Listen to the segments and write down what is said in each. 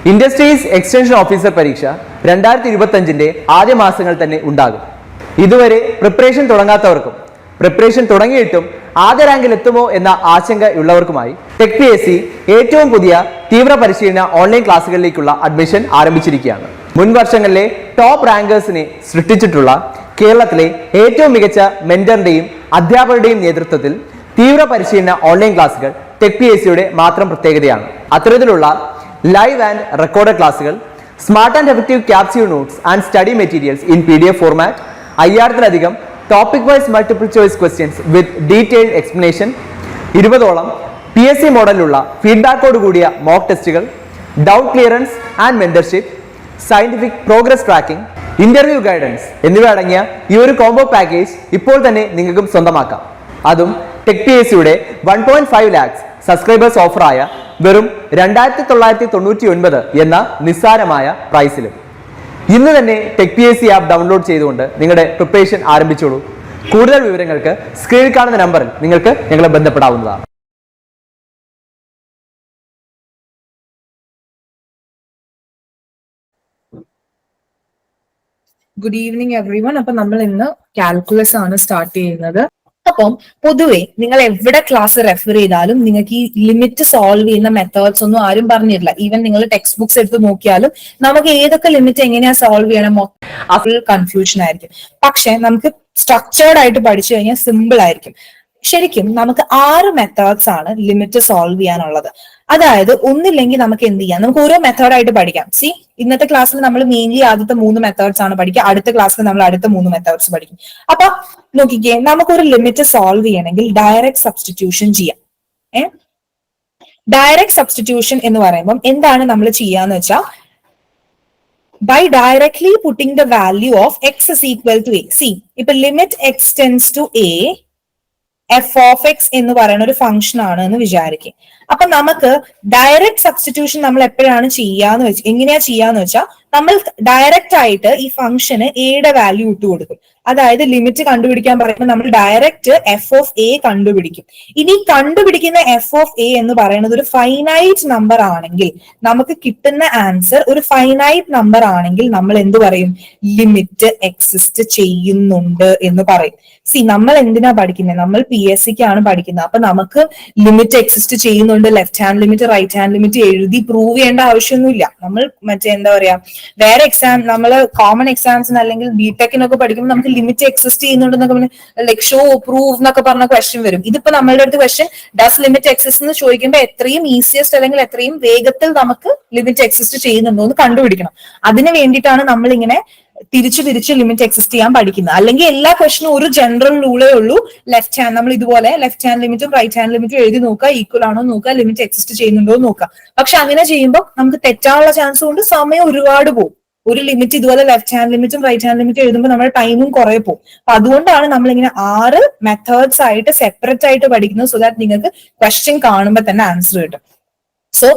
Industries extension officer പരീക്ഷ 2025 ആദ്യ മാസങ്ങൾ തന്നെ ഉണ്ടാകും. ഇതുവരെ പ്രിപ്പറേഷൻ തുടങ്ങാത്തവർക്കും പ്രിപ്പറേഷൻ തുടങ്ങിയിട്ടും ആദ്യ റാങ്കിൽ എത്തുമോ എന്ന ആശങ്കയുള്ളവർക്കുമായി ടെക് PSC ഏറ്റവും പുതിയ തീവ്ര പരിശീലന ഓൺലൈൻ ക്ലാസ്സുകളിലേക്കുള്ള അഡ്മിഷൻ ആരംഭിച്ചിരിക്കുകയാണ്. മുൻ വർഷങ്ങളിലെ ടോപ്പ് റാങ്കേഴ്സിനെ സൃഷ്ടിച്ചിട്ടുള്ള കേരളത്തിലെ ഏറ്റവും മികച്ച മെന്ററിന്റെയും അധ്യാപകരുടെയും നേതൃത്വത്തിൽ തീവ്ര പരിശീലന ഓൺലൈൻ ക്ലാസ്സുകൾ ടെക് PSCയുടെ മാത്രം പ്രത്യേകതയാണ്. അത്തരത്തിലുള്ള ലൈവ് ആൻഡ് റെക്കോർഡഡ് ക്ലാസ്സുകൾ, smart and effective capsule notes and study materials in PDF format, 5000-ലധികം topic wise multiple choice questions with detailed explanation, 20ഓളം PSC മോഡലിലുള്ള ഫീഡ്ബാക്കോട് കൂടിയ മോക്ക് ടെസ്റ്റുകൾ, doubt clearance and mentorship, scientific progress tracking, interview guidance എന്നിവ അടങ്ങിയ ഈ ഒരു കോംബോ പാക്കേജ് ഇപ്പോൾ തന്നെ നിങ്ങൾക്കും സ്വന്തമാക്കാം. അതും ടെക് PSCയുടെ 1.5 lakhs സബ്സ്ക്രൈബേഴ്സ് ഓഫറായ വെറും 2999 എന്ന നിസ്സാരമായ പ്രൈസിലും. ഇന്ന് തന്നെ ടെക് PSC ആപ്പ് ഡൗൺലോഡ് ചെയ്തുകൊണ്ട് നിങ്ങളുടെ പ്രിപ്പറേഷൻ ആരംഭിച്ചോളൂ. കൂടുതൽ വിവരങ്ങൾക്ക് സ്ക്രീനിൽ കാണുന്ന നമ്പറിൽ നിങ്ങൾക്ക് ഞങ്ങളെ ബന്ധപ്പെടാവുന്നതാണ്. Good evening everyone. അപ്പൊ നമ്മൾ ഇന്ന് കാൽക്കുലസ് ആണ് സ്റ്റാർട്ട് ചെയ്യുന്നത്. അപ്പം പൊതുവെ നിങ്ങൾ എവിടെ ക്ലാസ് റെഫർ ചെയ്താലും നിങ്ങൾക്ക് ഈ ലിമിറ്റ് സോൾവ് ചെയ്യുന്ന മെത്തേഡ്സ് ഒന്നും ആരും പറഞ്ഞിട്ടില്ല. ഈവൻ നിങ്ങൾ ടെക്സ്റ്റ് ബുക്സ് എടുത്ത് നോക്കിയാലും നമുക്ക് ഏതൊക്കെ ലിമിറ്റ് എങ്ങനെയാ സോൾവ് ചെയ്യണം ഫുൾ കൺഫ്യൂഷൻ ആയിരിക്കും. പക്ഷെ നമുക്ക് സ്ട്രക്ചേർഡ് ആയിട്ട് പഠിച്ചു കഴിഞ്ഞാൽ സിമ്പിൾ ആയിരിക്കും. ശരിക്കും നമുക്ക് 6 മെത്തേഡ്സ് ആണ് ലിമിറ്റ് സോൾവ് ചെയ്യാനുള്ളത്. അതായത് ഒന്നില്ലെങ്കിൽ നമുക്ക് എന്ത് ചെയ്യാം, നമുക്ക് ഓരോ മെത്തേഡായിട്ട് പഠിക്കാം. ഇന്നത്തെ ക്ലാസ്സിൽ നമ്മൾ മെയിൻലി ആദ്യത്തെ 3 മെത്തേഡ്സ് ആണ് പഠിക്കുക. അടുത്ത ക്ലാസ്സിൽ നമ്മൾ അടുത്ത 3 മെത്തേഡ്സ് പഠിക്കും. അപ്പൊ നോക്കിക്കേ, നമുക്കൊരു ലിമിറ്റ് സോൾവ് ചെയ്യണമെങ്കിൽ ഡയറക്റ്റ് സബ്സ്റ്റിറ്റ്യൂഷൻ ചെയ്യാം. ഡയറക്റ്റ് സബ്സ്റ്റിറ്റ്യൂഷൻ എന്ന് പറയുമ്പോൾ എന്താണ് നമ്മൾ ചെയ്യാന്ന് വെച്ചാൽ, by directly putting the value of x is equal to a. ഇപ്പൊ limit x tends to a, f of x എന്ന് പറയുന്ന ഒരു ഫംഗ്ഷൻ ആണ് എന്ന് വിചാരിക്കും. അപ്പൊ നമുക്ക് ഡയറക്റ്റ് സബ്സ്റ്റിറ്റ്യൂഷൻ നമ്മൾ എപ്പോഴാണ് എങ്ങനെയാ ചെയ്യാന്ന് വെച്ചാൽ, നമ്മൾ ഡയറക്റ്റ് ആയിട്ട് ഈ ഫംഗ്ഷന് എയുടെ വാല്യൂ ഇട്ട് കൊടുക്കും. അതായത് ലിമിറ്റ് കണ്ടുപിടിക്കാൻ പറയുമ്പോൾ നമ്മൾ ഡയറക്റ്റ് എഫ് ഓഫ് എ കണ്ടുപിടിക്കും. ഇനി കണ്ടുപിടിക്കുന്ന എഫ് ഓഫ് എ എന്ന് പറയുന്നത് ഒരു ഫൈനൈറ്റ് നമ്പർ ആണെങ്കിൽ, നമുക്ക് കിട്ടുന്ന ആൻസർ ഒരു ഫൈനൈറ്റ് നമ്പർ ആണെങ്കിൽ നമ്മൾ എന്ത് പറയും? ലിമിറ്റ് എക്സിസ്റ്റ് ചെയ്യുന്നുണ്ട് എന്ന് പറയും. നമ്മൾ എന്തിനാ പഠിക്കുന്നത്? നമ്മൾ PSCക്ക് ആണ് പഠിക്കുന്നത്. അപ്പൊ നമുക്ക് ലിമിറ്റ് എക്സിസ്റ്റ് ചെയ്യുന്നുണ്ട്, left hand limit right hand limit എഴുതി പ്രൂവ് ചെയ്യേണ്ട ആവശ്യമൊന്നുമില്ല. നമ്മൾ എന്താ പറയാ, വേറെ എക്സാം, നമ്മൾ കോമൺ എക്സാംസിന് അല്ലെങ്കിൽ ബിടെക്കിനൊക്കെ പഠിക്കുമ്പോൾ നമുക്ക് ലിമിറ്റ് എക്സിസ്റ്റ് ചെയ്യുന്നുണ്ടെന്നൊക്കെ ലൈക് ഷോ പ്രൂവ് എന്നൊക്കെ പറഞ്ഞ ക്വസ്റ്റ്യൻ വരും. ഇതിപ്പോ നമ്മളുടെ അടുത്ത് ക്വസ്റ്റ്യൻ ഡസ് ലിമിറ്റ് എക്സിസ്റ്റ് എന്ന് ചോദിക്കുമ്പോൾ എത്രയും ഈസിയസ്റ്റ് അല്ലെങ്കിൽ എത്രയും വേഗത്തിൽ നമുക്ക് ലിമിറ്റ് എക്സിസ്റ്റ് ചെയ്യുന്നുണ്ടോ എന്ന് കണ്ടുപിടിക്കണം. അതിന് വേണ്ടിയിട്ടാണ് നമ്മൾ ഇങ്ങനെ തിരിച്ച് ലിമിറ്റ് എക്സിസ്റ്റ് ചെയ്യാൻ പഠിക്കുന്നത്. അല്ലെങ്കിൽ എല്ലാ ക്വസ്റ്റനും ഒരു ജനറൽ റൂളേ ഉള്ളൂ. ലെഫ്റ്റ് ഹാൻഡ് നമ്മൾ ഇതുപോലെ ലെഫ്റ്റ് ഹാൻഡ് ലിമിറ്റും റൈറ്റ് ഹാൻഡ് ലിമിറ്റും എഴുതി നോക്കുക, ഈക്വൽ ആണോ നോക്കുക, ലിമിറ്റ് എക്സിസ്റ്റ് ചെയ്യുന്നുണ്ടോ നോക്കുക. പക്ഷെ അങ്ങനെ ചെയ്യുമ്പോൾ നമുക്ക് തെറ്റാനുള്ള ചാൻസ് കൊണ്ട് സമയം ഒരുപാട് പോകും. ഒരു ലിമിറ്റ് ഇതുപോലെ ലെഫ്റ്റ് ഹാൻഡ് ലിമിറ്റും റൈറ്റ് ഹാൻഡ് ലിമിറ്റും എഴുതുമ്പോൾ നമ്മുടെ ടൈമും കുറെ പോകും. അപ്പൊ അതുകൊണ്ടാണ് നമ്മൾ ഇങ്ങനെ 6 മെത്തേഡ്സ് ആയിട്ട് സെപ്പറേറ്റ് ആയിട്ട് പഠിക്കുന്നത്. സോ ദാറ്റ് നിങ്ങൾക്ക് ക്വസ്റ്റ്യൻ കാണുമ്പോൾ തന്നെ ആൻസർ കിട്ടും. സോ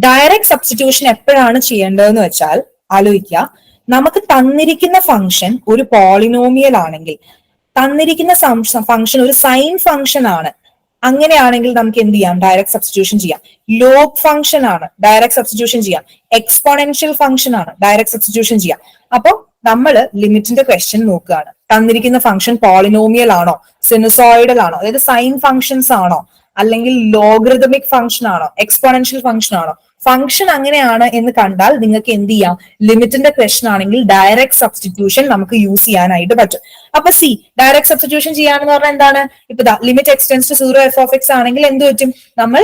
ഡയറക്റ്റ് സബ്സ്റ്റിറ്റ്യൂഷൻ എപ്പോഴാണ് ചെയ്യേണ്ടതെന്ന് വെച്ചാൽ ആലോചിക്കുക. നമുക്ക് തന്നിരിക്കുന്ന ഫംഗ്ഷൻ ഒരു പോളിനോമിയൽ ആണെങ്കിൽ, തന്നിരിക്കുന്ന ഫംഗ്ഷൻ ഒരു സൈൻ ഫംഗ്ഷൻ ആണ്, അങ്ങനെയാണെങ്കിൽ നമുക്ക് എന്ത് ചെയ്യാം? ഡയറക്റ്റ് സബ്സ്റ്റിറ്റ്യൂഷൻ ചെയ്യാം. ലോഗ് ഫംഗ്ഷൻ ആണ്, ഡയറക്റ്റ് സബ്സ്റ്റിറ്റ്യൂഷൻ ചെയ്യാം. എക്സ്പോണൻഷ്യൽ ഫംഗ്ഷൻ ആണ്, ഡയറക്റ്റ് സബ്സ്റ്റിറ്റ്യൂഷൻ ചെയ്യാം. അപ്പൊ നമ്മൾ ലിമിറ്റിന്റെ ക്വസ്റ്റ്യൻ നോക്കുകയാണ്. തന്നിരിക്കുന്ന ഫംഗ്ഷൻ പോളിനോമിയൽ ആണോ, സിനുസോയിഡൽ ആണോ, അതായത് സൈൻ ഫംഗ്ഷൻസ് ആണോ, അല്ലെങ്കിൽ ലോഗറിതമിക് ഫംഗ്ഷൻ ആണോ, എക്സ്പോണൻഷ്യൽ ഫംഗ്ഷൻ ആണോ? ഫംഗ്ഷൻ അങ്ങനെയാണ് എന്ന് കണ്ടാൽ നിങ്ങൾക്ക് എന്ത് ചെയ്യാം? ലിമിറ്റിന്റെ ക്വസ്റ്റ്യൻ ആണെങ്കിൽ ഡയറക്റ്റ് സബ്സ്റ്റിറ്റ്യൂഷൻ നമുക്ക് യൂസ് ചെയ്യാനായിട്ട് പറ്റും. അപ്പൊ ഡയറക്റ്റ് സബ്സ്റ്റിറ്റ്യൂഷൻ ചെയ്യാന്ന് പറഞ്ഞാൽ എന്താണ്? ഇപ്പൊ limit x tends to 0 f of x ആണെങ്കിൽ എന്ത് പറ്റും? നമ്മൾ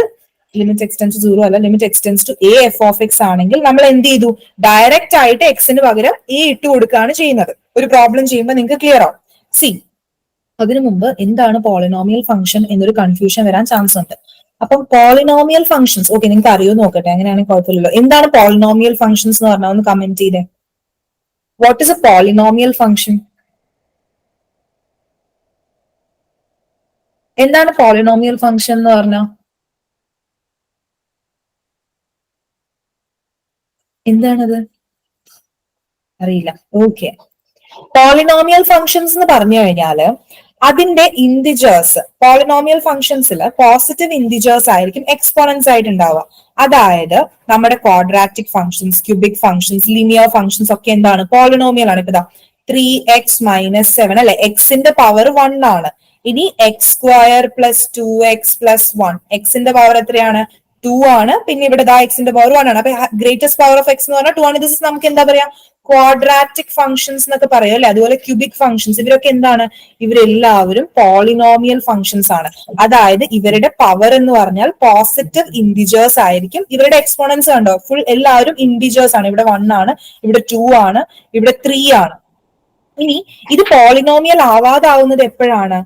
ലിമിറ്റ് എക്സ്റ്റെൻസ് ടു 0 അല്ല, limit x tends to a f of x ആണെങ്കിൽ നമ്മൾ എന്ത് ചെയ്തു? ഡയറക്റ്റ് ആയിട്ട് എക്സിന് പകരം a ഇട്ട് കൊടുക്കുകയാണ് ചെയ്യുന്നത്. ഒരു പ്രോബ്ലം ചെയ്യുമ്പോൾ നിങ്ങൾക്ക് ക്ലിയർ ആവും. അതിനു മുമ്പ് എന്താണ് പോളിനോമിയൽ ഫംഗ്ഷൻ എന്നൊരു കൺഫ്യൂഷൻ വരാൻ ചാൻസ് ഉണ്ട്. അപ്പം പോളിനോമിയൽ ഫംഗ്ഷൻസ് ഓക്കെ, നിങ്ങൾക്ക് അറിയോ നോക്കട്ടെ, അങ്ങനെയാണെങ്കിൽ കുഴപ്പമില്ലല്ലോ. എന്താണ് പോളിനോമിയൽ ഫംഗ്ഷൻസ് എന്ന് പറഞ്ഞാൽ ഒന്ന് കമന്റ് ചെയ്തേ. What is A polynomial function? എന്താണ് പോളിനോമിയൽ ഫംഗ്ഷൻ എന്ന് പറഞ്ഞാൽ? എന്താണത്? അറിയില്ല. ഓക്കെ, പോളിനോമിയൽ ഫംഗ്ഷൻസ് എന്ന് പറഞ്ഞു കഴിഞ്ഞാല് അതിന്റെ ഇന്റിജേഴ്സ് പോളിനോമിയൽ ഫംഗ്ഷൻസിൽ പോസിറ്റീവ് ഇന്റിജേഴ്സ് ആയിരിക്കും എക്സ്പോണൻസ് ആയിട്ട് ഉണ്ടാവുക. അതായത് നമ്മുടെ quadratic functions, cubic functions, linear functions ഒക്കെ എന്താണ്, പോളിനോമിയൽ ആണ്. ഇപ്പൊ 3x - 7 അല്ലെ, എക്സിന്റെ പവർ 1 ആണ്. ഇനി x² + 2x + 1, എക്സിന്റെ പവർ എത്രയാണ്, 2 ആണ്. പിന്നെ ഇവിടെ എക്സിന്റെ പവർ 1 ആണ്. അപ്പൊ ഗ്രേറ്റസ്റ്റ് പവർ ഓഫ് എക്സ് എന്ന് പറഞ്ഞാൽ 2 ആണ്. ഇത് നമുക്ക് എന്താ പറയാ, ക്വാഡ്രാറ്റിക് ഫംഗ്ഷൻസ് എന്നൊക്കെ പറയും അല്ലെ. അതുപോലെ ക്യൂബിക് ഫംഗ്ഷൻസ്, ഇവരൊക്കെ എന്താണ്, ഇവരെല്ലാവരും പോളിനോമിയൽ ഫംഗ്ഷൻസ് ആണ്. അതായത് ഇവരുടെ പവർ എന്ന് പറഞ്ഞാൽ പോസിറ്റീവ് ഇന്റിജേഴ്സ് ആയിരിക്കും. ഇവരുടെ എക്സ്പോണൻസ് കണ്ടോ, ഫുൾ എല്ലാവരും ഇന്റിജേഴ്സ് ആണ്. ഇവിടെ 1 ആണ്, ഇവിടെ 2 ആണ്, ഇവിടെ 3 ആണ്. ഇനി ഇത് പോളിനോമിയൽ ആവാതാവുന്നത് എപ്പോഴാണ്,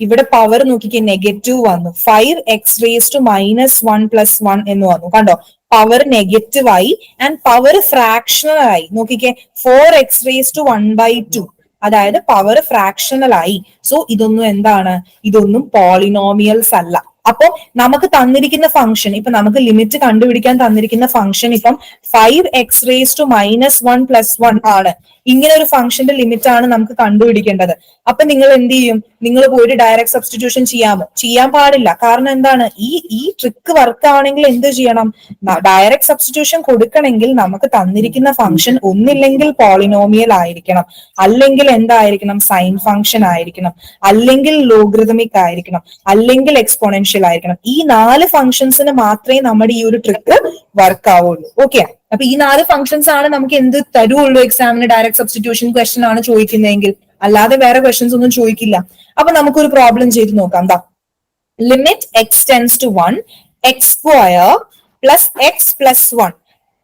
ഇവിടെ പവർ നോക്കിക്കേ, നെഗറ്റീവ് വന്നു. 5x⁻⁻1 + 1 എന്ന് വന്നു. കണ്ടോ, പവർ നെഗറ്റീവ് ആയി ആൻഡ് പവർ ഫ്രാക്ഷണൽ ആയി. നോക്കിക്കേ, 4x⁻1/2, അതായത് പവർ ഫ്രാക്ഷണൽ ആയി. സോ ഇതൊന്നും എന്താണ്, ഇതൊന്നും പോളിനോമിയൽസ് അല്ല. അപ്പൊ നമുക്ക് തന്നിരിക്കുന്ന ഫംഗ്ഷൻ, ഇപ്പൊ നമുക്ക് ലിമിറ്റ് കണ്ടുപിടിക്കാൻ തന്നിരിക്കുന്ന ഫംഗ്ഷൻ ഇപ്പം 5x⁻1 + 1 ആണ്. ഇങ്ങനെ ഒരു ഫംഗ്ഷന്റെ ലിമിറ്റ് ആണ് നമുക്ക് കണ്ടുപിടിക്കേണ്ടത്. അപ്പൊ നിങ്ങൾ എന്ത് ചെയ്യും, നിങ്ങൾ പോയിട്ട് ഡയറക്റ്റ് സബ്സ്റ്റിറ്റ്യൂഷൻ ചെയ്യാമോ, ചെയ്യാൻ പാടില്ല. കാരണം എന്താണ്, ഈ ട്രിക്ക് വർക്ക് ആവണമെങ്കിൽ എന്ത് ചെയ്യണം, ഡയറക്റ്റ് സബ്സ്റ്റിറ്റ്യൂഷൻ കൊടുക്കണമെങ്കിൽ നമുക്ക് തന്നിരിക്കുന്ന ഫംഗ്ഷൻ ഒന്നില്ലെങ്കിൽ പോളിനോമിയൽ ആയിരിക്കണം, അല്ലെങ്കിൽ എന്തായിരിക്കണം, സൈൻ ഫംഗ്ഷൻ ആയിരിക്കണം, അല്ലെങ്കിൽ ലോഗരിതമിക് ആയിരിക്കണം, അല്ലെങ്കിൽ എക്സ്പോണൻഷ്യൽ ആയിരിക്കണം. ഈ 4 ഫംഗ്ഷൻസിന് മാത്രമേ നമ്മുടെ ഈ ഒരു ട്രിക്ക് വർക്ക് ആവുള്ളൂ. ഓക്കെ, അപ്പൊ ഈ 4 ഫംഗ്ഷൻസ് ആണ് നമുക്ക് എന്ത് തരുള്ളൂ എക്സാമിന്, ഡയറക്റ്റ് സബ്സ്റ്റിറ്റ്യൂഷൻ ക്വസ്റ്റൻ ആണ് ചോദിക്കുന്നതെങ്കിൽ, അല്ലാതെ വേറെ ക്വസ്റ്റൻസ് ഒന്നും ചോദിക്കില്ല. അപ്പൊ നമുക്കൊരു പ്രോബ്ലം ചെയ്ത് നോക്കാം. Limit x → 1 x² + x + 1.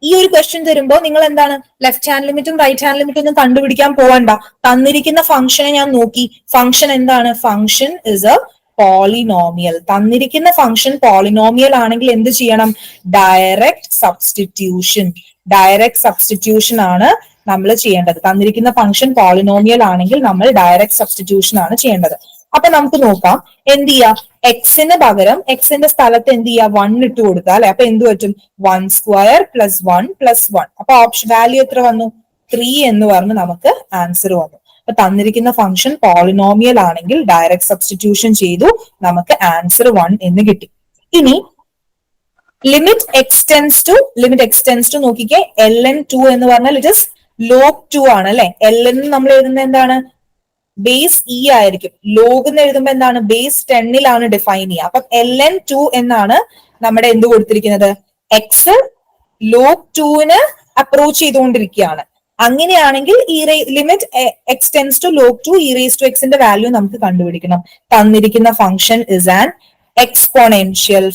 ഈ ഒരു ക്വസ്റ്റ്യൻ തരുമ്പോൾ നിങ്ങൾ എന്താണ്, ലെഫ്റ്റ് ഹാൻഡ് ലിമിറ്റും റൈറ്റ് ഹാൻഡ് ലിമിറ്റും ഒന്നും കണ്ടുപിടിക്കാൻ പോവണ്ട. തന്നിരിക്കുന്ന ഫംഗ്ഷനെ ഞാൻ നോക്കി, ഫംഗ്ഷൻ എന്താണ്, ഫംഗ്ഷൻ ഇസ് എ പോളിനോമിയൽ. തന്നിരിക്കുന്ന ഫംഗ്ഷൻ പോളിനോമിയൽ ആണെങ്കിൽ എന്ത് ചെയ്യണം, ഡയറക്റ്റ് സബ്സ്റ്റിറ്റ്യൂഷൻ ആണ് നമ്മൾ ചെയ്യേണ്ടത്. തന്നിരിക്കുന്ന ഫംഗ്ഷൻ പോളിനോമിയൽ ആണെങ്കിൽ നമ്മൾ ഡയറക്റ്റ് സബ്സ്റ്റിറ്റ്യൂഷൻ ആണ് ചെയ്യേണ്ടത്. അപ്പൊ നമുക്ക് നോക്കാം, എന്ത് ചെയ്യാം, എക്സിന് പകരം എക്സിന്റെ സ്ഥലത്ത് എന്ത് ചെയ്യാം, 1 ഇട്ട് കൊടുക്കുക അല്ലെ. അപ്പൊ എന്ത് പറ്റും, 1² + 1 + 1. അപ്പൊ ഓപ്ഷൻ വാല്യൂ എത്ര വന്നു, 3 എന്ന് പറഞ്ഞ് നമുക്ക് ആൻസർ വന്നു. അപ്പൊ തന്നിരിക്കുന്ന ഫംഗ്ഷൻ പോളിനോമിയൽ ആണെങ്കിൽ ഡയറക്റ്റ് സബ്സ്റ്റിറ്റ്യൂഷൻ ചെയ്തു, നമുക്ക് ആൻസർ 1 എന്ന് കിട്ടി. ഇനി ലിമിറ്റ് x → നോക്കിക്കേ, ln2 എന്ന് പറഞ്ഞാൽ ഇറ്റ് ഇസ് log2 ആണ് അല്ലെ. ln നമ്മൾ എഴുതുന്നത് എന്താണ്, ബേസ് ഇ ആയിരിക്കും. ലോഗ് എന്ന് എഴുതുമ്പോൾ എന്താണ്, ബേസ് 10 ഡിഫൈൻ ചെയ്യുക. അപ്പം ln2 എന്നാണ് നമ്മുടെ എന്ത് കൊടുത്തിരിക്കുന്നത്, എക്സ് log2 അപ്രോച്ച് ചെയ്തുകൊണ്ടിരിക്കുകയാണ്. അങ്ങനെയാണെങ്കിൽ limit x → log2 e⁻x value നമുക്ക് കണ്ടുപിടിക്കണം. തന്നിരിക്കുന്ന function is an exponential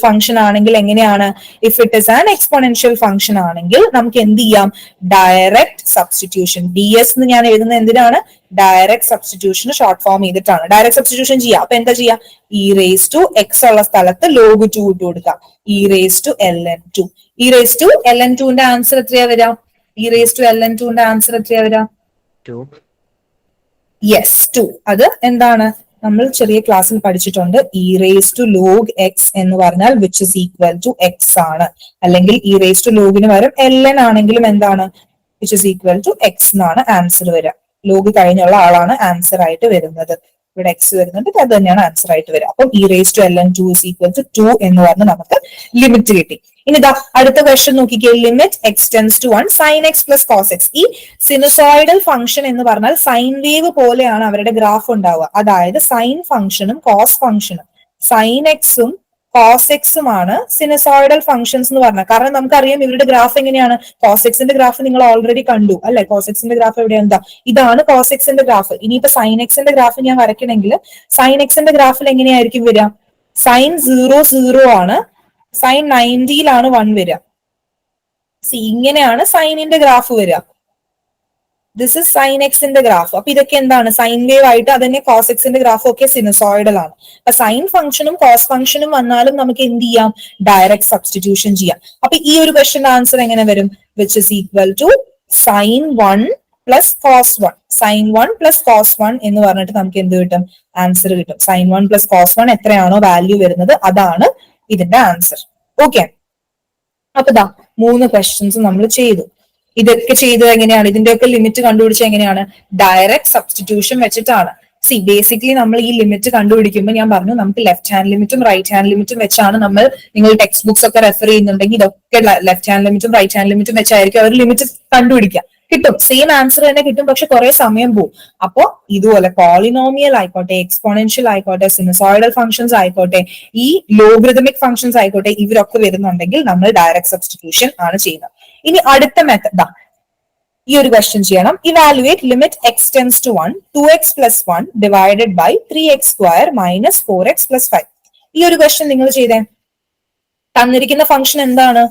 function ആണെങ്കിൽ എങ്ങനെയാണ്, if it is an exponential function ആണെങ്കിൽ നമുക്ക് എന്ത് ചെയ്യാം, ഡയറക്റ്റ് സബ്സ്റ്റിറ്റ്യൂഷൻ, ds എന്ന് ഞാൻ എഴുതുന്നത് എന്തിനാണ്, ഡയറക്റ്റ് സബ്സ്റ്റിറ്റ്യൂഷൻ ഷോർട്ട് ഫോം ചെയ്തിട്ടാണ്. ഡയറക്റ്റ് സബ്സ്റ്റിറ്റ്യൂഷൻ ചെയ്യാം. അപ്പൊ എന്താ ചെയ്യാം, e⁻x ഉള്ള സ്ഥലത്ത് log2 ഇട്ട് കൊടുക്കാം, e⁻ln2. e⁻ln2ന്റെ ആൻസർ എത്രയാ വരാം, e⁻ln2ന്റെ ആൻസർ എത്രയാ വരാം, 2. അത് എന്താണ്, നമ്മൾ ചെറിയ ക്ലാസ്സിൽ പഠിച്ചിട്ടുണ്ട്, e⁻log(x) എന്ന് പറഞ്ഞാൽ which is equal to x ആണ്. അല്ലെങ്കിൽ e⁻logന് പകരം ln ആണെങ്കിലും എന്താണ്, which is equal to x എന്നാണ് ആൻസർ വരിക. ലോഗ് കഴിഞ്ഞുള്ള ആളാണ് ആൻസർ ആയിട്ട് വരുന്നത്. ഇവിടെ x വരുന്നുണ്ട്, അത് തന്നെയാണ് ആൻസർ ആയിട്ട് വരിക. അപ്പം e⁻ln2 is equal to 2 എന്ന് പറഞ്ഞ് നമുക്ക് ലിമിറ്റ് കിട്ടി. ഇനി അടുത്ത ക്വസ്റ്റ്യൻ നോക്കിക്കേ, limit x → 1 sin x + cos x. ഈ സിനുസോയിഡൽ ഫംഗ്ഷൻ എന്ന് പറഞ്ഞാൽ സൈൻ വേവ് പോലെയാണ് അവരുടെ ഗ്രാഫ് ഉണ്ടാവുക. അതായത് സൈൻ ഫംഗ്ഷനും കോസ് ഫംഗ്ഷനും, സൈൻ എക്സും കോസ് എക്സും ആണ് സിനുസോയിഡൽ ഫംഗ്ഷൻസ് എന്ന് പറഞ്ഞാൽ. കാരണം നമുക്കറിയാം ഇവരുടെ ഗ്രാഫ് എങ്ങനെയാണ്, കോസ് എക്സിന്റെ ഗ്രാഫ് നിങ്ങൾ ഓൾറെഡി കണ്ടു അല്ലെ. കോസ് എക്സിന്റെ ഗ്രാഫ് എവിടെ, എന്താ, ഇതാണ് കോസ് എക്സിന്റെ ഗ്രാഫ്. ഇനിയിപ്പോ സൈൻ എക്സിന്റെ ഗ്രാഫ് ഞാൻ വരയ്ക്കണമെങ്കിൽ സൈൻ എക്സിന്റെ ഗ്രാഫിൽ എങ്ങനെയായിരിക്കും വരിക, സൈൻ 0 0 ആണ്, സൈൻ 90 1 വരിക. ഇങ്ങനെയാണ് സൈനിന്റെ ഗ്രാഫ് വരിക. ദിസ് ഇസ് സൈൻ എക്സിന്റെ ഗ്രാഫ്. അപ്പൊ ഇതൊക്കെ എന്താണ്, സൈൻ വേവ് ആയിട്ട്, അതന്നെ കോസ് എക്സിന്റെ ഗ്രാഫ് ഒക്കെ സിനുസോയിഡൽ ആണ്. അപ്പൊ സൈൻ ഫംഗ്ഷനും കോസ് ഫംഗ്ഷനും വന്നാലും നമുക്ക് എന്ത് ചെയ്യാം, ഡയറക്റ്റ് സബ്സ്റ്റിറ്റ്യൂഷൻ ചെയ്യാം. അപ്പൊ ഈ ഒരു ക്വസ്റ്റ്യൻ ആൻസർ എങ്ങനെ വരും, which is equal to sin 1 + cos 1. sin 1 + cos 1 എന്ന് പറഞ്ഞിട്ട് നമുക്ക് എന്ത് കിട്ടും, ആൻസർ കിട്ടും. sin 1 + cos 1 എത്രയാണോ വാല്യൂ വരുന്നത് അതാണ് ഇതിന്റെ ആൻസർ. ഓക്കെ, അപ്പൊ 3 ക്വസ്റ്റ്യൻസ് നമ്മൾ ചെയ്തു. ഇതൊക്കെ ചെയ്തത് എങ്ങനെയാണ്? ഇതിന്റെയൊക്കെ ലിമിറ്റ് കണ്ടുപിടിച്ചത് എങ്ങനെയാണ്? ഡയറക്റ്റ് സബ്സ്റ്റിറ്റ്യൂഷൻ വെച്ചിട്ടാണ്. സി ബേസിക്കലി നമ്മൾ ഈ ലിമിറ്റ് കണ്ടുപിടിക്കുമ്പോൾ ഞാൻ പറഞ്ഞു നമുക്ക് ലെഫ്റ്റ് ഹാൻഡ് ലിമിറ്റും റൈറ്റ് ഹാൻഡ് ലിമിറ്റും വെച്ചാണ് നമ്മൾ, നിങ്ങൾ ടെക്സ്റ്റ് ബുക്സ് ഒക്കെ റെഫർ ചെയ്യുന്നുണ്ടെങ്കിൽ ഇതൊക്കെ ലെഫ്റ്റ് ഹാൻഡ് ലിമിറ്റും റൈറ്റ് ഹാൻഡ് ലിമിറ്റും വെച്ചായിരിക്കും അവർ ലിമിറ്റ് കണ്ടുപിടിക്കുക. കിട്ടും, സെയിം ആൻസർ തന്നെ കിട്ടും, പക്ഷെ കുറെ സമയം പോകും. അപ്പോ ഇതുപോലെ പോളിനോമിയൽ ആയിക്കോട്ടെ, എക്സ്പോണൻഷ്യൽ ആയിക്കോട്ടെ, സിനുസോയിഡൽ ഫംഗ്ഷൻസ് ആയിക്കോട്ടെ, ഈ ലോഗരിതമിക് ഫംഗ്ഷൻസ് ആയിക്കോട്ടെ, ഇവരൊക്കെ വരുന്നുണ്ടെങ്കിൽ നമ്മൾ ഡയറക്റ്റ് സബ്സ്റ്റിറ്റ്യൂഷൻ ആണ് ചെയ്യുന്നത്. ഇനി അടുത്ത മെത്തഡ് ഈ ഒരു ക്വസ്റ്റ്യൻ ചെയ്യണം. Evaluate limit x tends to 1 2x plus 1 divided by 3x square minus 4x plus 5. ഈ ഒരു ക്വസ്റ്റ്യൻ നിങ്ങൾ ചെയ്തേ. തന്നിരിക്കുന്ന ഫംഗ്ഷൻ എന്താണ്?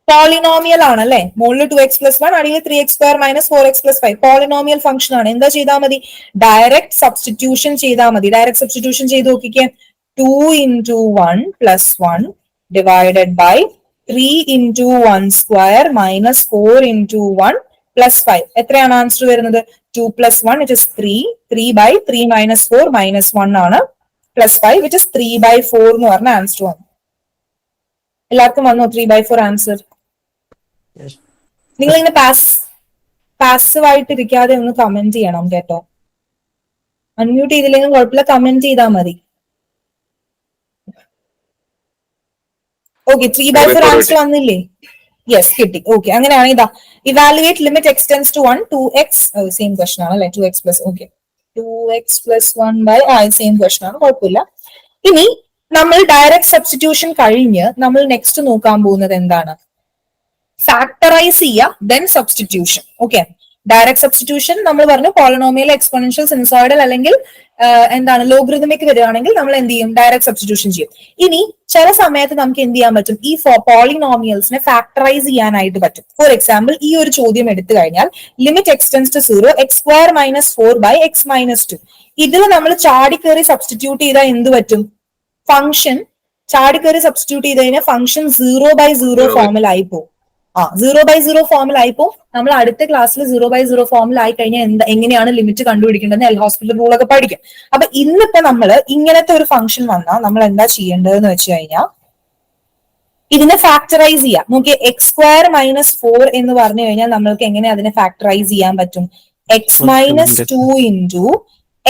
പോളിനോമിയൽ ആണ് അല്ലെ. മുകളിൽ 2x plus 1, അടിയിൽ 3x square minus 4x plus 5. Polynomial function ആണ്. എന്താ ചെയ്താൽ മതി? ഡയറക്റ്റ് സബ്സ്റ്റിറ്റ്യൂഷൻ ചെയ്താൽ മതി. ഡയറക്റ്റ് സബ്സ്റ്റിറ്റ്യൂഷൻ ചെയ്ത് നോക്കിക്കേ. 2 into 1 plus 1 divided by 3 into 1 square minus 4 into 1 plus 5. എത്രയാണ് ആൻസർ വരുന്നത്? 2 plus 1 it is 3. 3 by 3 minus 4 minus 1 ആണ്. plus 5 it is 3 by 4 എന്ന് പറഞ്ഞ ആൻസർ വന്നു. എല്ലാവർക്കും വന്നോ 3 by 4 ആൻസർ? നിങ്ങൾ ഇങ്ങനെ പാസീവ് ആയിട്ട് ഇരിക്കാതെ ഒന്ന് കമന്റ് ചെയ്യണം കേട്ടോ. അൺമ്യൂട്ട് ചെയ്തില്ലെങ്കിൽ കുഴപ്പമില്ല, കമന്റ് ചെയ്താൽ മതി. ഓക്കെ, 3 by 4 ആൻസർ വന്നില്ലേ? യെസ്, കിട്ടി. ഓക്കെ, അങ്ങനെയാണ്. ഇതാ evaluate limit x tends to 1 2x, same question ആണ് അല്ലെ. 2x plus 2x plus 1 by same question ആണ്, കുഴപ്പമില്ല. ഇനി നമ്മൾ ഡയറക്റ്റ് സബ്സ്റ്റിറ്റ്യൂഷൻ കഴിഞ്ഞ് നമ്മൾ നെക്സ്റ്റ് നോക്കാൻ പോകുന്നത് എന്താണ്? ഫാക്ടറൈസ് ചെയ്യുക, then substitution. Okay, direct substitution നമ്മൾ പറഞ്ഞു പോളിനോമിയൽ, എക്സ്പോണൻഷ്യൽ, സിനുസോയിഡൽ അല്ലെങ്കിൽ എന്താണ് ലോഗരിതമിക് വരികയാണെങ്കിൽ നമ്മൾ എന്ത് ചെയ്യും? ഡയറക്റ്റ് സബ്സ്റ്റിറ്റ്യൂഷൻ ചെയ്യും. ഇനി ചില സമയത്ത് നമുക്ക് എന്ത് ചെയ്യാൻ പറ്റും? ഈ പോളിനോമിയൽസിനെ ഫാക്ടറൈസ് ചെയ്യാനായിട്ട് പറ്റും. ഫോർ എക്സാമ്പിൾ, ഈ ഒരു ചോദ്യം എടുത്തു കഴിഞ്ഞാൽ limit x tends to 0 x square minus 4 by x minus 2. ഇതിൽ നമ്മൾ ചാടിക്കേറി സബ്സ്റ്റിറ്റ്യൂട്ട് ചെയ്താൽ എന്ത് പറ്റും? ഫംഗ്ഷൻ ചാടിക്കേറി സബ്സ്റ്റിറ്റ്യൂട്ട് ചെയ്ത് കഴിഞ്ഞാൽ ഫംഗ്ഷൻ 0/0 ഫോമിലായി പോകും. 0/0 ഫോമിലായിപ്പോ നമ്മൾ അടുത്ത ക്ലാസ്സിൽ 0/0 ഫോമിലായി കഴിഞ്ഞാൽ എങ്ങനെയാണ് ലിമിറ്റ് കണ്ടുപിടിക്കേണ്ടത് എൽ ഹോസ്പിറ്റൽ റൂൾ ഒക്കെ പഠിക്കും. അപ്പൊ ഇന്നിപ്പോ നമ്മൾ ഇങ്ങനത്തെ ഒരു ഫംഗ്ഷൻ വന്നാൽ നമ്മൾ എന്താ ചെയ്യേണ്ടതെന്ന് വെച്ച് കഴിഞ്ഞാൽ ഇതിനെ ഫാക്ടറൈസ് ചെയ്യാം. നോക്കിയേ, എക്സ് സ്ക്വയർ മൈനസ് 4 എന്ന് പറഞ്ഞു കഴിഞ്ഞാൽ നമ്മൾക്ക് എങ്ങനെ അതിനെ ഫാക്ടറൈസ് ചെയ്യാൻ പറ്റും? X minus 2 into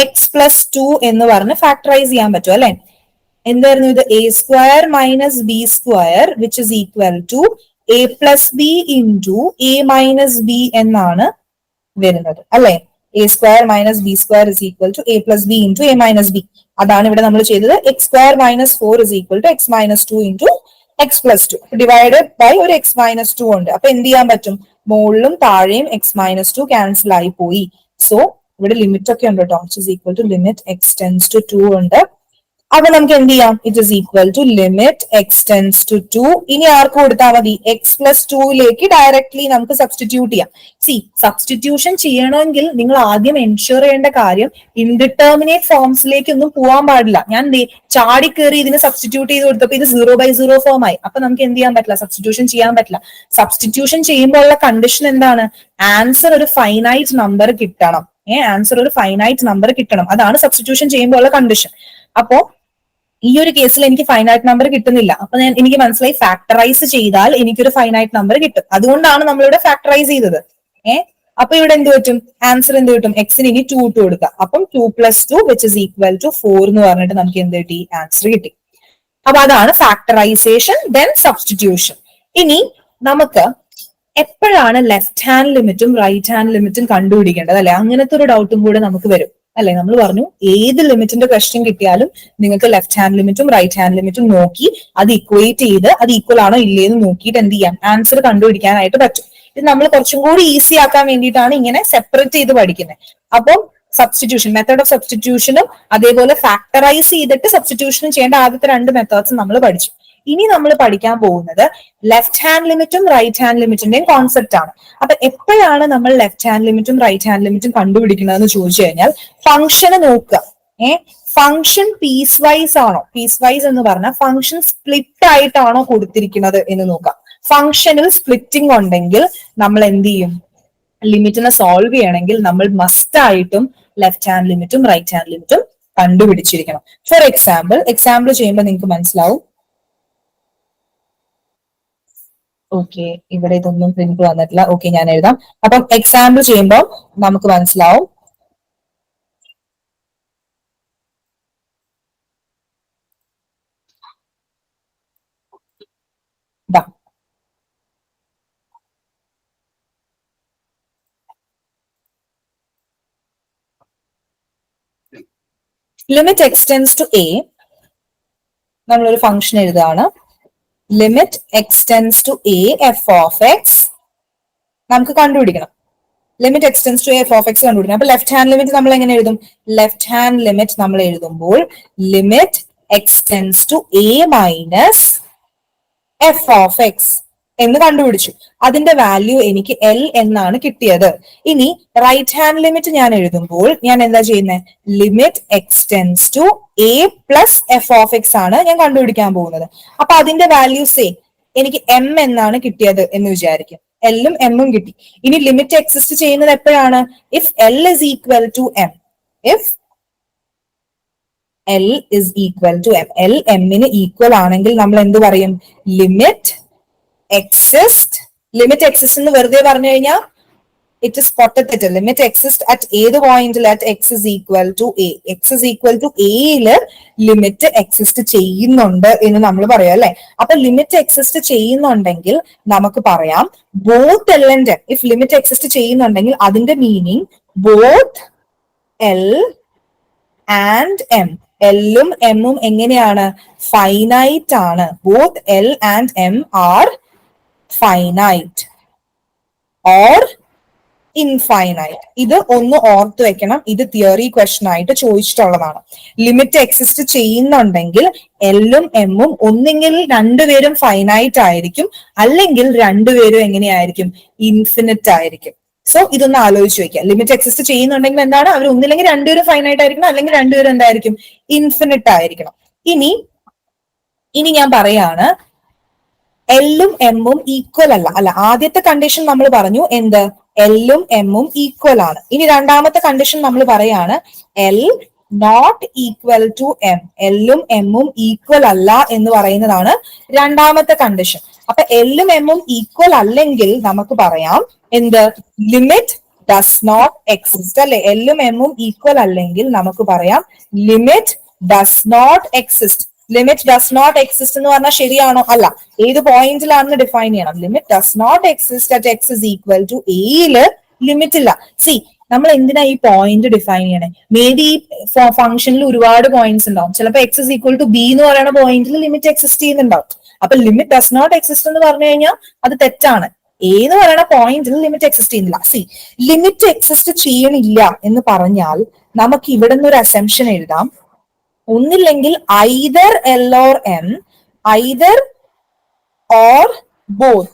x plus 2 എന്ന് പറഞ്ഞ് ഫാക്ടറൈസ് ചെയ്യാൻ പറ്റും അല്ലെ. എന്തായിരുന്നു ഇത്? A square minus b square which is equal to a plus b into a minus b എന്നാണ് വരുന്നത് അല്ലെ. A square minus b square is equal to a plus b into a minus b. അതാണ് ഇവിടെ നമ്മൾ ചെയ്തത്. X square minus 4 is equal to x minus 2 into x plus 2 divided by ഒരു X minus 2 ഉണ്ട്. അപ്പൊ എന്ത് ചെയ്യാൻ പറ്റും? മുകളിലും താഴെയും എക്സ് മൈനസ് 2 ക്യാൻസൽ ആയി പോയി. സോ ഇവിടെ ലിമിറ്റ് ഒക്കെ ഉണ്ട് കേട്ടോ. It is equal to limit x tends to 2 ഉണ്ട്. അപ്പൊ നമുക്ക് എന്ത് ചെയ്യാം? It is equal to limit x tends to 2. ഇനി ആർക്ക് കൊടുത്താൽ മതി? എക്സ് പ്ലസ് 2ലേക്ക് ഡയറക്ട്ലി നമുക്ക് സബ്സ്റ്റിറ്റ്യൂട്ട് ചെയ്യാം. സി സബ്സ്റ്റിറ്റ്യൂഷൻ ചെയ്യണമെങ്കിൽ നിങ്ങൾ ആദ്യം എൻഷുർ ചെയ്യേണ്ട കാര്യം ഇൻഡിറ്റർമിനേറ്റ് ഫോംസിലേക്ക് ഒന്നും പോകാൻ പാടില്ല. ഞാൻ ചാടി കയറി ഇതിന് സബ്സ്റ്റിറ്റ്യൂട്ട് ചെയ്ത് കൊടുത്തപ്പോൾ ഇത് 0/0 ഫോം ആയി. അപ്പൊ നമുക്ക് എന്ത് ചെയ്യാൻ പറ്റില്ല? സബ്സ്റ്റിറ്റ്യൂഷൻ ചെയ്യാൻ പറ്റില്ല. സബ്സ്റ്റിറ്റ്യൂഷൻ ചെയ്യുമ്പോൾ ഉള്ള കണ്ടീഷൻ എന്താണ്? ആൻസർ ഒരു ഫൈനൈറ്റ് നമ്പർ കിട്ടണം. ആൻസർ ഒരു ഫൈനൈറ്റ് നമ്പർ കിട്ടണം. അതാണ് സബ്സ്റ്റിറ്റ്യൂഷൻ ചെയ്യുമ്പോൾ ഉള്ള കണ്ടീഷൻ. അപ്പോ ഈ ഒരു കേസിൽ എനിക്ക് ഫൈനൈറ്റ് നമ്പർ കിട്ടുന്നില്ല. അപ്പൊ എനിക്ക് മനസ്സിലായി ഫാക്ടറൈസ് ചെയ്താൽ എനിക്കൊരു ഫൈനൈറ്റ് നമ്പർ കിട്ടും. അതുകൊണ്ടാണ് നമ്മളിവിടെ ഫാക്ടറൈസ് ചെയ്തത്. അപ്പൊ ഇവിടെ എന്ത് പറ്റും? ആൻസർ എന്ത് കിട്ടും? എക്സിന് ഇനി 2 ഇട്ട് കൊടുക്കുക. അപ്പം 2 + 2 വിച്ച് ഇസ് ഈക്വൽ ടു 4 എന്ന് പറഞ്ഞിട്ട് നമുക്ക് എന്ത് കിട്ടി? ആൻസർ കിട്ടി. അപ്പൊ അതാണ് ഫാക്ടറൈസേഷൻ ദെൻ സബ്സ്റ്റിറ്റ്യൂഷൻ. ഇനി നമുക്ക് എപ്പോഴാണ് ലെഫ്റ്റ് ഹാൻഡ് ലിമിറ്റും റൈറ്റ് ഹാൻഡ് ലിമിറ്റും കണ്ടുപിടിക്കേണ്ടത് അല്ലെ? അങ്ങനത്തെ ഒരു ഡൗട്ടും കൂടെ നമുക്ക് വരും അല്ലെ. നമ്മൾ പറഞ്ഞു ഏത് ലിമിറ്റിന്റെ ക്വസ്റ്റ്യൻ കിട്ടിയാലും നിങ്ങൾക്ക് ലെഫ്റ്റ് ഹാൻഡ് ലിമിറ്റും റൈറ്റ് ഹാൻഡ് ലിമിറ്റും നോക്കി അത് ഇക്വേറ്റ് ചെയ്ത് അത് ഈക്വൽ ആണോ ഇല്ലേന്ന് നോക്കിയിട്ട് എന്ത് ചെയ്യാം? ആൻസർ കണ്ടുപിടിക്കാനായിട്ട് പറ്റും. ഇത് നമ്മൾ കുറച്ചും കൂടി ഈസി ആക്കാൻ വേണ്ടിയിട്ടാണ് ഇങ്ങനെ സെപ്പറേറ്റ് ചെയ്ത് പഠിക്കുന്നത്. അപ്പം സബ്സ്റ്റിറ്റ്യൂഷൻ മെത്തേഡ് ഓഫ് സബ്സ്റ്റിറ്റ്യൂഷനും അതേപോലെ ഫാക്ടറൈസ് ചെയ്തിട്ട് സബ്സ്റ്റിറ്റ്യൂഷനും ചെയ്യേണ്ട ആദ്യത്തെ 2 മെത്തേഡ്സ് നമ്മൾ പഠിച്ചു. ഇനി നമ്മൾ പഠിക്കാൻ പോകുന്നത് ലെഫ്റ്റ് ഹാൻഡ് ലിമിറ്റും റൈറ്റ് ഹാൻഡ് ലിമിറ്റിന്റെയും കോൺസെപ്റ്റ് ആണ്. അപ്പൊ എപ്പോഴാണ് നമ്മൾ ലെഫ്റ്റ് ഹാൻഡ് ലിമിറ്റും റൈറ്റ് ഹാൻഡ് ലിമിറ്റും കണ്ടുപിടിക്കുന്നതെന്ന് ചോദിച്ചു കഴിഞ്ഞാൽ ഫംഗ്ഷനെ നോക്കുക. ഫംഗ്ഷൻ പീസ് വൈസ് ആണോ? പീസ് വൈസ് എന്ന് പറഞ്ഞാൽ ഫംഗ്ഷൻ സ്പ്ലിറ്റ് ആയിട്ടാണോ കൊടുത്തിരിക്കുന്നത് എന്ന് നോക്കാം. ഫംഗ്ഷനിൽ സ്പ്ലിറ്റിംഗ് ഉണ്ടെങ്കിൽ നമ്മൾ എന്ത് ചെയ്യും? ലിമിറ്റിനെ സോൾവ് ചെയ്യണമെങ്കിൽ നമ്മൾ മസ്റ്റ് ആയിട്ടും ലെഫ്റ്റ് ഹാൻഡ് ലിമിറ്റും റൈറ്റ് ഹാൻഡ് ലിമിറ്റും കണ്ടുപിടിച്ചിരിക്കണം. ഫോർ എക്സാമ്പിൾ ചെയ്യുമ്പോൾ നിങ്ങൾക്ക് മനസ്സിലാവും. ഓക്കെ, ഇവിടെ ഇതൊന്നും പ്രിന്റ് വന്നിട്ടില്ല. ഓക്കെ, ഞാൻ എഴുതാം. അപ്പം എക്സാമ്പിൾ ചെയ്യുമ്പോൾ നമുക്ക് മനസ്സിലാവും. ലിമിറ്റ് എക്സ്റ്റെൻസ് ടു എ, നമ്മളൊരു ഫംഗ്ഷൻ എഴുതുകയാണ്. Limit x tends to a f of x നമുക്ക് കണ്ടുപിടിക്കണം. Limit x tends to f of x കണ്ടുപിടിക്കണം. അപ്പൊ ലെഫ്റ്റ് ഹാൻഡ് ലിമിറ്റ് നമ്മൾ എങ്ങനെ എഴുതും? ലെഫ്റ്റ് ഹാൻഡ് ലിമിറ്റ് നമ്മൾ എഴുതുമ്പോൾ limit x tends to a minus f of x എന്ന് കണ്ടുപിടിച്ചു. അതിന്റെ വാല്യൂ എനിക്ക് എൽ എന്നാണ് കിട്ടിയത്. ഇനി റൈറ്റ് ഹാൻഡ് ലിമിറ്റ് ഞാൻ എഴുതുമ്പോൾ ഞാൻ എന്താ ചെയ്യുന്നത്? Limit x tends to a plus f of x ആണ് ഞാൻ കണ്ടുപിടിക്കാൻ പോകുന്നത്. അപ്പൊ അതിന്റെ വാല്യൂ സെയിം, എനിക്ക് എം എന്നാണ് കിട്ടിയത് എന്ന് വിചാരിക്കും. എല്ലും എമ്മും കിട്ടി. ഇനി ലിമിറ്റ് എക്സിസ്റ്റ് ചെയ്യുന്നത് എപ്പോഴാണ്? If L is equal to M. If L is equal to M, L എമ്മിന് ഈക്വൽ ആണെങ്കിൽ നമ്മൾ എന്ത് പറയും? Limit exist. ലിമിറ്റ് എക്സിസ്റ്റ് എന്ന് വെറുതെ പറഞ്ഞു കഴിഞ്ഞാൽ ഇറ്റ് ഇസ് പൊട്ടത്തെറ്റ്. ലിമിറ്റ് എക്സിസ്റ്റ് അറ്റ് ഏത് പോയിന്റിൽ? At x is equal to a. X is equal to എയില് ലിമിറ്റ് എക്സിസ്റ്റ് ചെയ്യുന്നുണ്ട് എന്ന് നമ്മൾ പറയാം അല്ലെ. അപ്പൊ ലിമിറ്റ് എക്സിസ്റ്റ് ചെയ്യുന്നുണ്ടെങ്കിൽ നമുക്ക് പറയാം both L and M. If limit exist ചെയ്യുന്നുണ്ടെങ്കിൽ അതിന്റെ meaning both L and M. എല്ലും എമ്മും എങ്ങനെയാണ്? ഫൈനൈറ്റ് ആണ്. Both L and M are finite or infinite. ഇത് ഒന്ന് ഓർത്ത് വെക്കണം. ഇത് തിയറി ക്വസ്റ്റൻ ആയിട്ട് ചോദിച്ചിട്ടുള്ളതാണ്. ലിമിറ്റ് എക്സിസ്റ്റ് ചെയ്യുന്നുണ്ടെങ്കിൽ എല്ലും എമ്മും ഒന്നെങ്കിൽ രണ്ടുപേരും ഫൈനൈറ്റ് ആയിരിക്കും, അല്ലെങ്കിൽ രണ്ടുപേരും എങ്ങനെയായിരിക്കും? ഇൻഫിനിറ്റ് ആയിരിക്കും. സോ ഇതൊന്ന് ആലോചിച്ച് വെക്കുക. ലിമിറ്റ് എക്സിസ്റ്റ് ചെയ്യുന്നുണ്ടെങ്കിൽ എന്താണ്? അവർ ഒന്നില്ലെങ്കിൽ രണ്ടുപേരും ഫൈനൈറ്റ് ആയിരിക്കണം, അല്ലെങ്കിൽ രണ്ടുപേരും എന്തായിരിക്കും? ഇൻഫിനിറ്റ് ആയിരിക്കണം. ഇനി ഞാൻ പറയാണ് എല്ലും എമ്മും ഈക്വൽ അല്ല. ആദ്യത്തെ കണ്ടീഷൻ നമ്മൾ പറഞ്ഞു എന്ത്? എല്ലും എമ്മും ഈക്വൽ ആണ്. ഇനി രണ്ടാമത്തെ കണ്ടീഷൻ നമ്മൾ പറയാണ് L not equal to M. എല്ലും എമ്മും ഈക്വൽ അല്ല എന്ന് പറയുന്നതാണ് രണ്ടാമത്തെ കണ്ടീഷൻ. അപ്പൊ എല്ലും എമ്മും ഈക്വൽ അല്ലെങ്കിൽ നമുക്ക് പറയാം എന്ത്? ലിമിറ്റ് ഡസ് നോട്ട് എക്സിസ്റ്റ് അല്ലെ. എല്ലും എമ്മും ഈക്വൽ അല്ലെങ്കിൽ നമുക്ക് പറയാം limit does not exist. Limit does not exist എന്ന് പറഞ്ഞാൽ ശരിയാണോ? അല്ല. ഏത് പോയിന്റിലാണെന്ന് ഡിഫൈൻ ചെയ്യണം. Limit does not exist at x is equal to എയില് ലിമിറ്റ് ഇല്ല. സി, നമ്മൾ എന്തിനാ ഈ പോയിന്റ് ഡിഫൈൻ ചെയ്യണേ? മേ ബി ഈ ഫംഗ്ഷനിൽ ഒരുപാട് പോയിന്റ്സ് ഉണ്ടാവും. ചിലപ്പോൾ x is equal to b എന്ന് പറയുന്ന പോയിന്റിൽ ലിമിറ്റ് എക്സിസ്റ്റ് ചെയ്യുന്നുണ്ടാവും. അപ്പൊ ലിമിറ്റ് ഡസ് നോട്ട് എക്സിസ്റ്റ് എന്ന് പറഞ്ഞു കഴിഞ്ഞാൽ അത് തെറ്റാണ്. ഏന്ന് പറയുന്ന പോയിന്റിൽ ലിമിറ്റ് എക്സിസ്റ്റ് ചെയ്യുന്നില്ല. സി, ലിമിറ്റ് എക്സിസ്റ്റ് ചെയ്യണില്ല എന്ന് പറഞ്ഞാൽ നമുക്ക് ഇവിടെ നിന്ന് ഒരു അസംഷൻ എഴുതാം. ഒന്നില്ലെങ്കിൽ either L or M, either or both.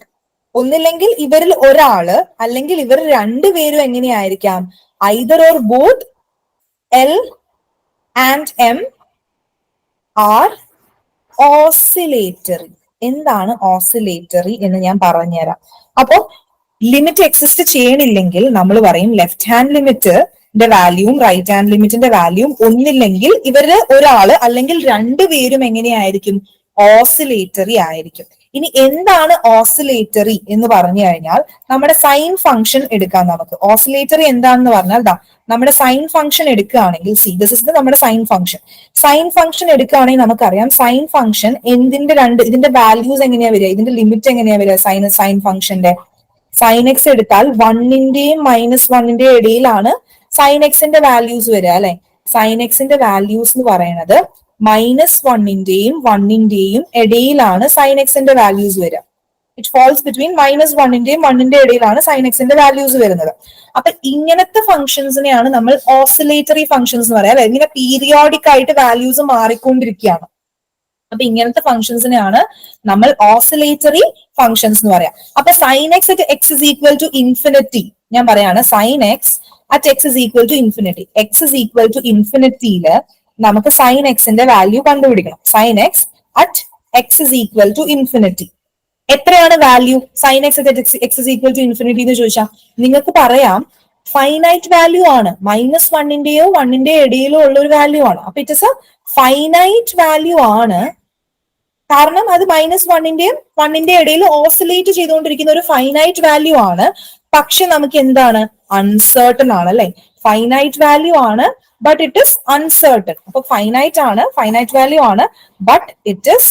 ഒന്നില്ലെങ്കിൽ ഇവരിൽ ഒരാള് അല്ലെങ്കിൽ ഇവർ രണ്ടുപേരും എങ്ങനെയായിരിക്കാം? Either or both L and M are oscillatory. എന്താണ് ഓസിലേറ്ററി എന്ന് ഞാൻ പറഞ്ഞുതരാം. അപ്പൊ ലിമിറ്റ് എക്സിസ്റ്റ് ചെയ്യണില്ലെങ്കിൽ നമ്മൾ പറയും ലെഫ്റ്റ് ഹാൻഡ് ലിമിറ്റിന്റെ വാല്യൂവും റൈറ്റ് ഹാൻഡ് ലിമിറ്റിന്റെ വാല്യൂവും ഒന്നില്ലെങ്കിൽ ഇവര് ഒരാള് അല്ലെങ്കിൽ രണ്ടുപേരും എങ്ങനെയായിരിക്കും? ഓസിലേറ്ററി ആയിരിക്കും. ഇനി എന്താണ് ഓസിലേറ്ററി എന്ന് പറഞ്ഞു കഴിഞ്ഞാൽ നമ്മുടെ സൈൻ ഫംഗ്ഷൻ എടുക്കാം നമുക്ക്. ഓസിലേറ്ററി എന്താണെന്ന് പറഞ്ഞാൽ നമ്മുടെ സൈൻ ഫംഗ്ഷൻ എടുക്കുകയാണെങ്കിൽ, സി ദിസ് ഇസ് നമ്മുടെ സൈൻ ഫംഗ്ഷൻ. സൈൻ ഫംഗ്ഷൻ എടുക്കുകയാണെങ്കിൽ നമുക്കറിയാം സൈൻ ഫംഗ്ഷൻ ഇതിന്റെ വാല്യൂസ് എങ്ങനെയാ വരിക? ഇതിന്റെ ലിമിറ്റ് എങ്ങനെയാ വരിക? സൈൻ ഫംഗ്ഷന്റെ സൈൻ എക്സ് എടുത്താൽ 1ന്റെയും -1ന്റെയും ഇടയിലാണ് സൈൻ എക്സിന്റെ വാല്യൂസ് വരിക അല്ലെ. സൈൻ എക്സിന്റെ വാല്യൂസ് എന്ന് പറയുന്നത് -1ന്റെയും 1ന്റെയും ഇടയിലാണ് സൈൻ എക്സിന്റെ വാല്യൂസ് വരിക. ഇറ്റ് ഫോൾസ് ബിറ്റ്വീൻ -1ന്റെയും 1ന്റെ ഇടയിലാണ് സൈൻ എക്സിന്റെ വാല്യൂസ് വരുന്നത്. അപ്പൊ ഇങ്ങനത്തെ ഫംഗ്ഷൻസിനെയാണ് നമ്മൾ ഓസിലേറ്ററി ഫംഗ്ഷൻസ് എന്ന് പറയാം അല്ലെ. ഇങ്ങനെ പീരിയോഡിക് ആയിട്ട് വാല്യൂസ് മാറിക്കൊണ്ടിരിക്കുകയാണ്. അപ്പൊ ഇങ്ങനത്തെ ഫംഗ്ഷൻസിനെയാണ് നമ്മൾ ഓസിലേറ്ററി ഫംഗ്ഷൻസ് എന്ന് പറയാം. അപ്പൊ sine x at x is equal to infinity, ഞാൻ പറയാണ് sine x at x is equal to infinity. X is equal to ഇൻഫിനിറ്റിയില് നമുക്ക് സൈൻ എക്സിന്റെ വാല്യൂ കണ്ടുപിടിക്കണം. Sine x at x is equal to infinity എത്രയാണ് value? Sine x at x is equal to infinity എന്ന് ചോദിച്ചാൽ നിങ്ങൾക്ക് പറയാം finite value ആണ്. -1ന്റെയോ 1ന്റെയോ ഇടയിലോ ഉള്ള ഒരു വാല്യൂ ആണ്. അപ്പൊ it is A finite value ആണ് കാരണം അത് -1ന്റെയും ഇടയിൽ ഓസിലേറ്റ് ചെയ്തുകൊണ്ടിരിക്കുന്ന ഒരു ഫൈനൈറ്റ് വാല്യൂ ആണ്. പക്ഷെ നമുക്ക് എന്താണ്, അൺസർട്ടൺ ആണ് അല്ലെ. ഫൈനൈറ്റ് വാല്യൂ ആണ്, ബട്ട് ഇറ്റ് ഇസ് അൺസർട്ടൺ. അപ്പൊ ഫൈനൈറ്റ് വാല്യൂ ആണ്, ബട്ട് ഇറ്റ് ഇസ്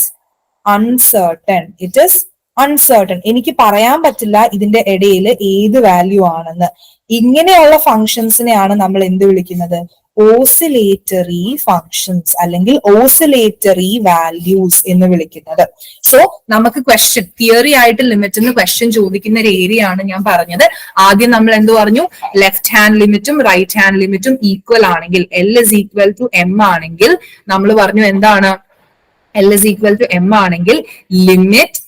അൺസർട്ടൺ. എനിക്ക് പറയാൻ പറ്റില്ല ഇതിന്റെ ഇടയിൽ ഏത് വാല്യൂ ആണെന്ന്. ഇങ്ങനെയുള്ള ഫങ്ഷൻസിനെയാണ് നമ്മൾ എന്ത് വിളിക്കുന്നത്, ഓസിലേറ്ററി ഫങ്ഷൻസ് അല്ലെങ്കിൽ ഓസിലേറ്ററി വാല്യൂസ് എന്ന് വിളിക്കുന്നത്. സോ നമുക്ക് ക്വസ്റ്റ്യൻ തിയറി ആയിട്ട് ലിമിറ്റിന് ക്വസ്റ്റ്യൻ ചോദിക്കുന്ന ഒരു ഏരിയ ആണ് ഞാൻ പറഞ്ഞത്. ആദ്യം നമ്മൾ എന്ത് പറഞ്ഞു, ലെഫ്റ്റ് ഹാൻഡ് ലിമിറ്റും റൈറ്റ് ഹാൻഡ് ലിമിറ്റും ഈക്വൽ ആണെങ്കിൽ, L is equal to M ആണെങ്കിൽ നമ്മൾ പറഞ്ഞു എന്താണ്, L is equal to M ആണെങ്കിൽ limit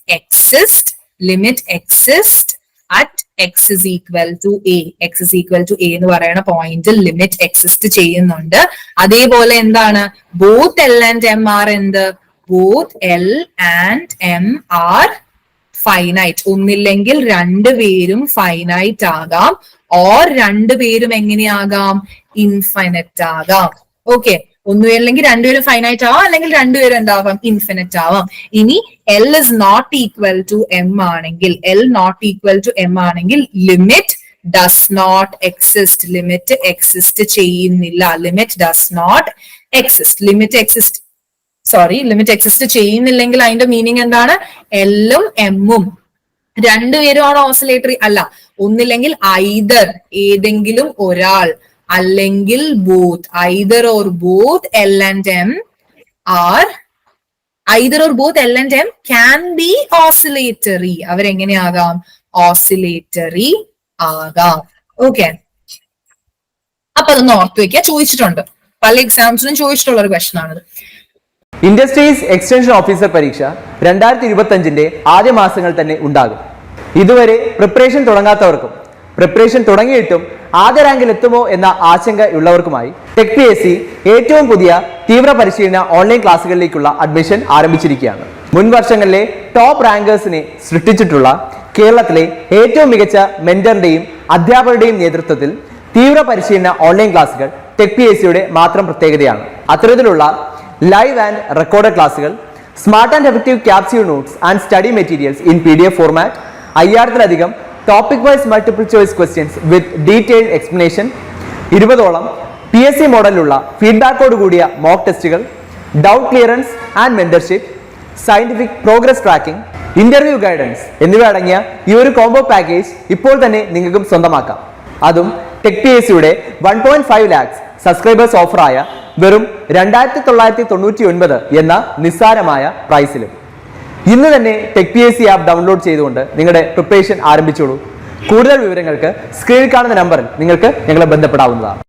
exist at x is equal to a. x is equal to a എന്ന് പറയുന്ന പോയിന്റിൽ ലിമിറ്റ് എക്സിസ്റ്റ് ചെയ്യുന്നുണ്ട്. അതേപോലെ എന്താണ്, both L and M are എന്ത്, both L and M are finite. ഒന്നില്ലെങ്കിൽ രണ്ടുപേരും ഫൈനൈറ്റ് ആകാം, ഓർ രണ്ടുപേരും എങ്ങനെയാകാം, ഇൻഫൈനറ്റ് ആകാം. ഓക്കെ, ഒന്നുമില്ലെങ്കിൽ രണ്ടുപേരും ഫൈനൈറ്റ് ആവാം, അല്ലെങ്കിൽ രണ്ടുപേരും എന്താവാം, ഇൻഫിനിറ്റ് ആവാം. ഇനി L is not equal to M ആണെങ്കിൽ, limit does not exist. Limit exist ചെയ്യുന്നില്ല. ലിമിറ്റ് എക്സിസ്റ്റ് ചെയ്യുന്നില്ലെങ്കിൽ അതിന്റെ മീനിങ് എന്താണ്, എല്ലും എമ്മും രണ്ടുപേരും ആണ് ഓസിലേറ്ററി അല്ല. ഒന്നില്ലെങ്കിൽ ഐദർ ഏതെങ്കിലും ഒരാൾ, അല്ലെങ്കിൽ both, either or both L and M can be oscillatory. അവരെങ്ങനെയാകാം, ഓസിലേറ്ററി ആകാം. ഓക്കെ, അപ്പൊ അതൊന്ന് ഓർത്ത് വെക്കുക. ചോദിച്ചിട്ടുണ്ട്, പല എക്സാംസിനും ചോദിച്ചിട്ടുള്ള ഒരു ക്വസ്റ്റൻ ആണിത്. ഇൻഡസ്ട്രീസ് എക്സ്റ്റൻഷൻ ഓഫീസർ പരീക്ഷ 2025 ആദ്യ മാസങ്ങൾ തന്നെ ഉണ്ടാകും. ഇതുവരെ പ്രിപ്പറേഷൻ തുടങ്ങാത്തവർക്കും പ്രിപ്പറേഷൻ തുടങ്ങിയിട്ടും ആദ്യ റാങ്കിൽ എത്തുമോ എന്ന ആശങ്കയുള്ളവർക്കുമായി ടെക് PSC ഏറ്റവും പുതിയ തീവ്ര പരിശീലന ഓൺലൈൻ ക്ലാസ്സുകളിലേക്കുള്ള അഡ്മിഷൻ ആരംഭിച്ചിരിക്കുകയാണ്. മുൻ വർഷങ്ങളിലെ ടോപ്പ് റാങ്കേഴ്സിനെ സൃഷ്ടിച്ചിട്ടുള്ള കേരളത്തിലെ ഏറ്റവും മികച്ച മെന്ററിന്റെയും അധ്യാപകരുടെയും നേതൃത്വത്തിൽ തീവ്ര പരിശീലന ഓൺലൈൻ ക്ലാസ്സുകൾ ടെക് PSCയുടെ മാത്രം പ്രത്യേകതയാണ്. അത്തരത്തിലുള്ള ലൈവ് ആൻഡ് റെക്കോർഡഡ് ക്ലാസ്സുകൾ, smart and effective capsule notes and study materials in PDF format, 5000-ലധികം topic wise multiple choice questions with detailed explanation, 20ഓളം PSC മോഡലിലുള്ള ഫീഡ്ബാക്കോട് കൂടിയ മോക്ക് ടെസ്റ്റുകൾ, doubt clearance and mentorship, scientific progress tracking, interview guidance എന്നിവ അടങ്ങിയ ഈ ഒരു കോംബോ പാക്കേജ് ഇപ്പോൾ തന്നെ നിങ്ങൾക്കും സ്വന്തമാക്കാം. അതും ടെക് PSCയുടെ 1.5 lakhs സബ്സ്ക്രൈബേഴ്സ് ഓഫറായ വെറും 2999 എന്ന നിസ്സാരമായ പ്രൈസിലും. ഇന്ന് തന്നെ ടെക് PSC ആപ്പ് ഡൗൺലോഡ് ചെയ്തുകൊണ്ട് നിങ്ങളുടെ പ്രിപ്പറേഷൻ ആരംഭിച്ചോളൂ. കൂടുതൽ വിവരങ്ങൾക്ക് സ്ക്രീനിൽ കാണുന്ന നമ്പറിൽ നിങ്ങൾക്ക് ഞങ്ങളെ ബന്ധപ്പെടാവുന്നതാണ്.